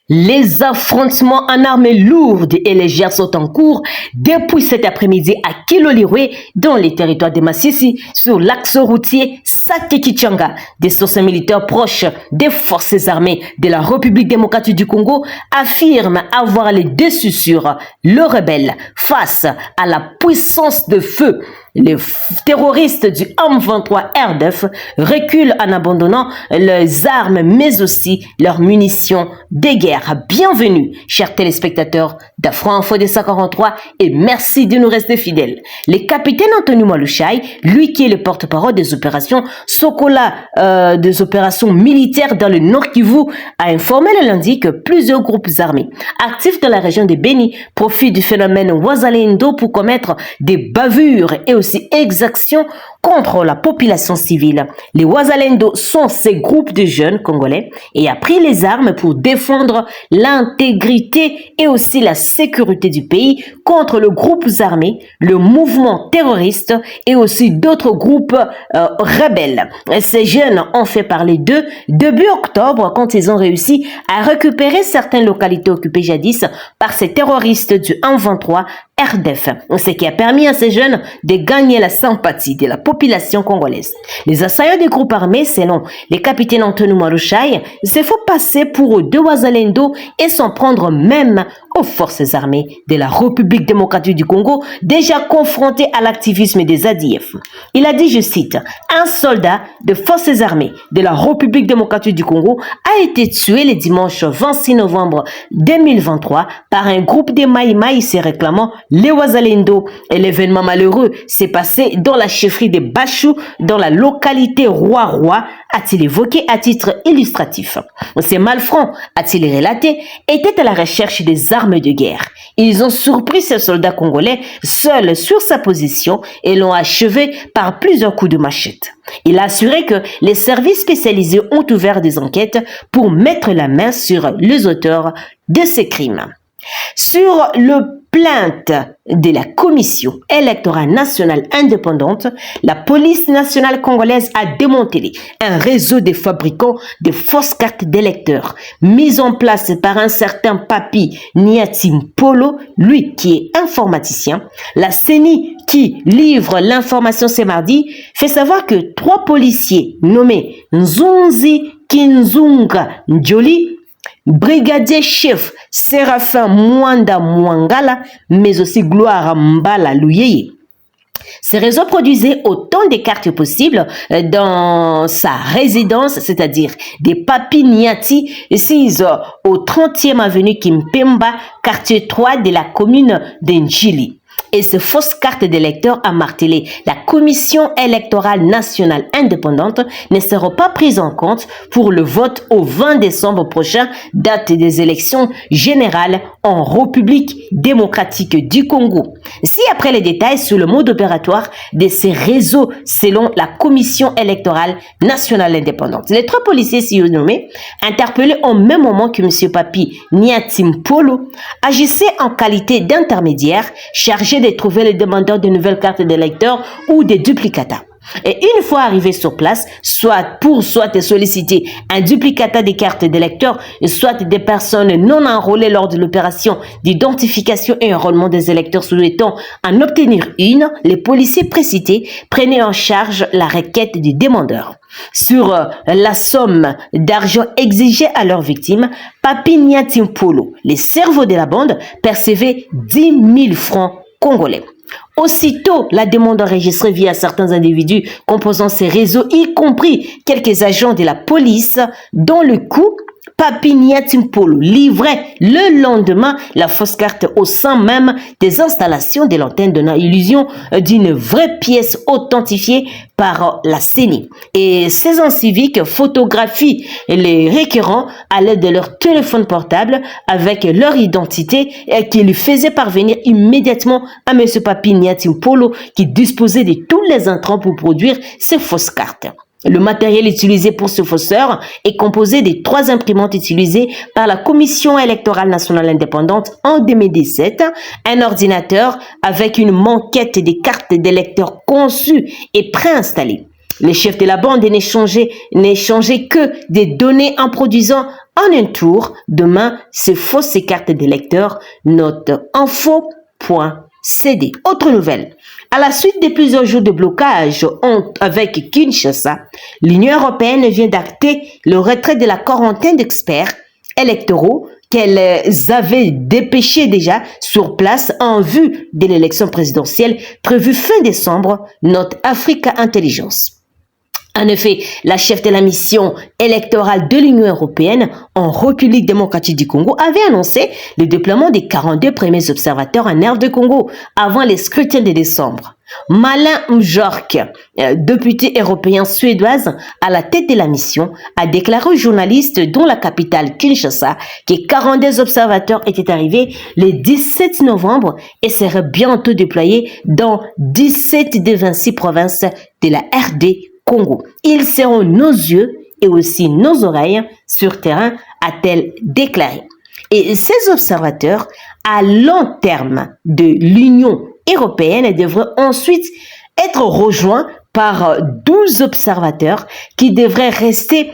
Les affrontements en armée lourde et légère sont en cours depuis cet après-midi à Kilolirwe, dans les territoires de Massissi, sur l'axe routier Sake-Kichanga. Des sources militaires proches des forces armées de la République démocratique du Congo affirment avoir les dessus sur le rebelle face à la puissance de feu. Les terroristes du M23 RDF reculent en abandonnant leurs armes, mais aussi leurs munitions de guerre. Bienvenue, chers téléspectateurs d'Afro Info 243, et merci de nous rester fidèles. Le capitaine Anthony Mwalushai, lui qui est le porte-parole des opérations Sokola, des opérations militaires dans le Nord Kivu, a informé le lundi que plusieurs groupes armés actifs dans la région de Beni profitent du phénomène Wazalendo pour commettre des bavures et aussi exactions contre la population civile. Les Wazalendo sont ces groupes de jeunes congolais et a pris les armes pour défendre l'intégrité et aussi la sécurité du pays contre le groupe armé, le mouvement terroriste et aussi d'autres groupes rebelles. Ces jeunes ont fait parler d'eux début octobre quand ils ont réussi à récupérer certaines localités occupées jadis par ces terroristes du M23 RDF, ce qui a permis à ces jeunes de gagner la sympathie de la population congolaise. Les assaillants des groupes armés, selon les capitaines Anthony Mwalushai, se font passer pour deux Wazalendo et s'en prendre même aux forces armées de la République démocratique du Congo, déjà confrontées à l'activisme des ADF. Il a dit, je cite, « Un soldat de forces armées de la République démocratique du Congo a été tué le dimanche 26 novembre 2023 par un groupe de Maïmaï se réclamant les Wazalendo. Et l'événement malheureux s'est passé dans la chefferie de Bachou, dans la localité Roi-Roi, a-t-il évoqué à titre illustratif. Ces malfrats, a-t-il relaté, étaient à la recherche des armes de guerre. Ils ont surpris ces soldats congolais seuls sur sa position et l'ont achevé par plusieurs coups de machette. Il a assuré que les services spécialisés ont ouvert des enquêtes pour mettre la main sur les auteurs de ces crimes. Sur le plainte de la Commission électorale nationale indépendante, la police nationale congolaise a démantelé un réseau de fabricants de fausses cartes d'électeurs mis en place par un certain Papi Niatim Polo, lui qui est informaticien. La CENI, qui livre l'information ce mardi, fait savoir que 3 policiers nommés Nzunzi Kinzunga Njoli, brigadier chef Séraphin Mwanda Mwangala, mais aussi Gloire Mbala Louyeye. Ces réseaux produisaient autant de cartes possibles dans sa résidence, c'est-à-dire des Papiniati, 6 au 30e avenue Kimpemba, quartier 3 de la commune d'Njili. Et ces fausses cartes d'électeurs, a martelé la Commission électorale nationale indépendante, ne seront pas prises en compte pour le vote au 20 décembre prochain, date des élections générales en République démocratique du Congo. Si après les détails sur le mode opératoire de ces réseaux selon la Commission électorale nationale indépendante, les 3 policiers nommés, interpellés au même moment que M. Papi Niatim Polo, agissaient en qualité d'intermédiaire chargé de trouver les demandeurs de nouvelles cartes d'électeurs ou des duplicata. Et une fois arrivé sur place, soit solliciter un duplicata des cartes d'électeurs, soit des personnes non enrôlées lors de l'opération d'identification et enrôlement des électeurs souhaitant en obtenir une, les policiers précités prenaient en charge la requête du demandeur. Sur la somme d'argent exigée à leurs victimes, Papi Niatim Polo, les cerveaux de la bande, percevaient 10 000 francs congolais. Aussitôt, la demande enregistrée via certains individus composant ces réseaux, y compris quelques agents de la police, dont le coup, Papi Niatim Polo livrait le lendemain la fausse carte au sein même des installations de l'antenne, donnant illusion d'une vraie pièce authentifiée par la CENI. Et ces agents civiques photographient les requérants à l'aide de leur téléphone portable avec leur identité et qui lui faisaient parvenir immédiatement à M. Papi Niatim Polo, qui disposait de tous les intrants pour produire ces fausses cartes. Le matériel utilisé pour ce fausseur est composé des 3 imprimantes utilisées par la Commission électorale nationale indépendante en 2017, un ordinateur avec une maquette des cartes d'électeurs conçues et préinstallées, Les chefs de la bande n'échangeaient que des données en produisant en un tour de main ces fausses cartes d'électeurs. Note info.cd. Autre nouvelle. À la suite de plusieurs jours de blocage avec Kinshasa, l'Union européenne vient d'acter le retrait de la quarantaine d'experts électoraux qu'elles avaient dépêchés déjà sur place en vue de l'élection présidentielle prévue fin décembre, note Africa Intelligence. En effet, la chef de la mission électorale de l'Union européenne en République démocratique du Congo avait annoncé le déploiement des 42 premiers observateurs en RD Congo avant les scrutins de décembre. Malin Mjork, député européen suédoise à la tête de la mission, a déclaré aux journalistes dont la capitale Kinshasa que 42 observateurs étaient arrivés le 17 novembre et seraient bientôt déployés dans 17 des 26 provinces de la RD Congo. Ils seront nos yeux et aussi nos oreilles sur terrain, a-t-elle déclaré. Et ces observateurs, à long terme de l'Union européenne, devraient ensuite être rejoints par 12 observateurs qui devraient rester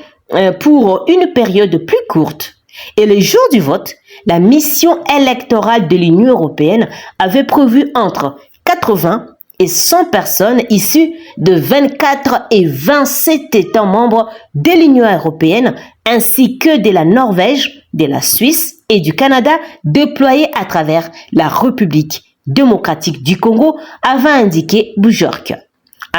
pour une période plus courte. Et le jour du vote, la mission électorale de l'Union européenne avait prévu entre 80 et 100 personnes issues de 24 et 27 États membres de l'Union européenne, ainsi que de la Norvège, de la Suisse et du Canada, déployés à travers la République démocratique du Congo, avait indiqué Bujork.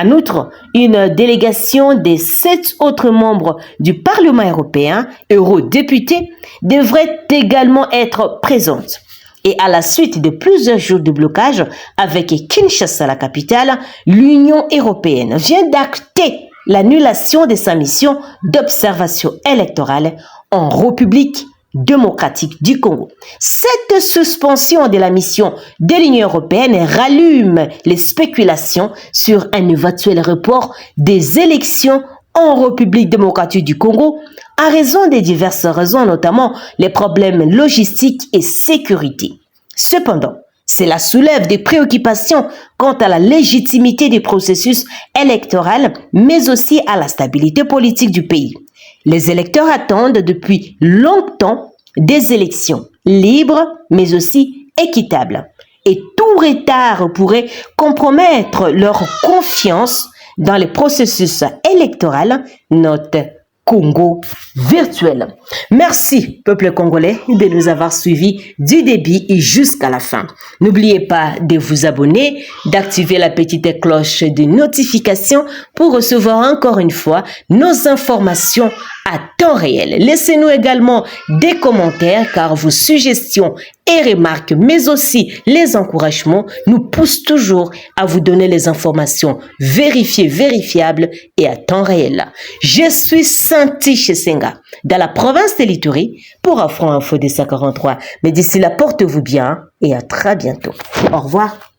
En outre, une délégation des 7 autres membres du Parlement européen, eurodéputés, devrait également être présente. Et à la suite de plusieurs jours de blocage avec Kinshasa, la capitale, l'Union européenne vient d'acter l'annulation de sa mission d'observation électorale en République démocratique du Congo. Cette suspension de la mission de l'Union européenne rallume les spéculations sur un éventuel report des élections en République démocratique du Congo en raison de diverses raisons, notamment les problèmes logistiques et sécurité. Cependant, cela soulève des préoccupations quant à la légitimité du processus électoral, mais aussi à la stabilité politique du pays. Les électeurs attendent depuis longtemps des élections libres, mais aussi équitables. Et tout retard pourrait compromettre leur confiance dans le processus électoral, note Congo virtuel. Merci, peuple congolais, de nous avoir suivis du début jusqu'à la fin. N'oubliez pas de vous abonner, d'activer la petite cloche de notification pour recevoir encore une fois nos informations à temps réel. Laissez-nous également des commentaires car vos suggestions et remarques, mais aussi les encouragements, nous poussent toujours à vous donner les informations vérifiées, vérifiables et à temps réel. Je suis Santi Chesenga, dans la province de l'Ituri, pour Afro Info 243. Mais d'ici là, portez-vous bien et à très bientôt. Au revoir.